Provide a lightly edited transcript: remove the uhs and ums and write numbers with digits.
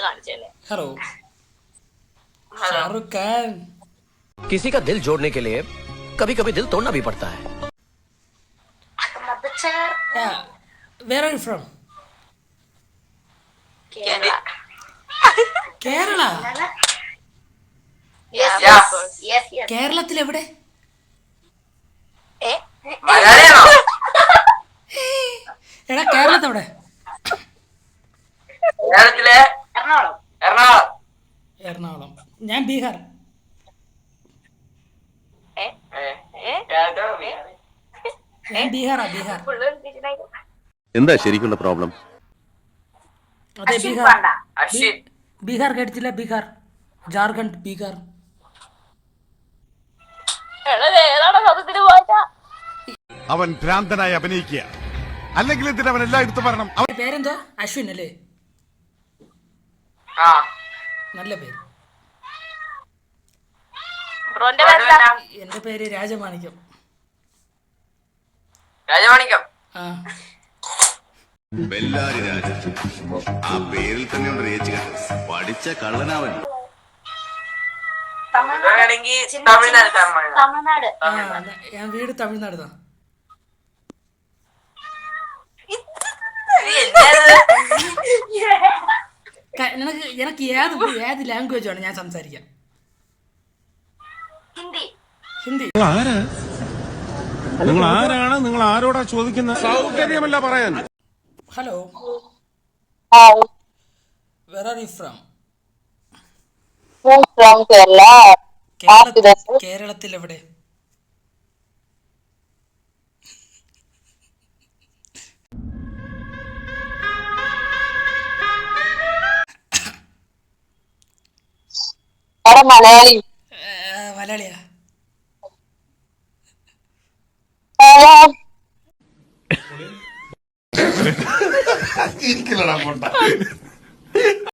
Hello Shahrukh Khan किसी का दिल जोड़ने के लिए कभी कभी दिल तोड़ना भी पड़ता है। yeah where are you from Kerala കേരളത്തിൽ എവിടെ എടാ കേരളത്തിൽ എവിടെ എറണാകുളം ഞാൻ ബീഹാർ ഞാൻ ബീഹാറാ ബീഹാർ എന്താ ശരിക്കുള്ള പ്രോബ്ലം? അതെ ബീഹാർ ബീഹാർ കേട്ടിട്ടില്ല ബീഹാർ ജാർഖണ്ഡ് ബീഹാർ അവൻ ഭ്രാന്തനായി അഭിനയിക്കുക, അല്ലെങ്കിൽ എന്തിനാ അവൻ എല്ലായിടത്തും വരണം? പേരെന്തോ അശ്വിൻ അല്ലേ നല്ല പേര് എന്റെ പേര് രാജമാണിക്യം ആ ബെല്ലാരി രാജ, ആ പേരിൽ തന്നെ ഉണ്ട് രേച്ച് കെട്ട്. പഠിച്ച കള്ളനാവൻ. ഞാൻ വീട് തമിഴ്നാട് എനിക്ക് ഏത് ലാംഗ്വേജ് ആണ് ഞാൻ സംസാരിക്കാം ഹിന്ദി നിങ്ങൾ ആരാണ്? നിങ്ങൾ ആരോടാ ചോദിക്കുന്ന? സൗകര്യമല്ല പറയാൻ. Hello where are you from from Kerala. കേരളത്തിൽ എവിടെ മലയാളി മലയാളിയാ ഇരിക്കലടാ പൊട്ട.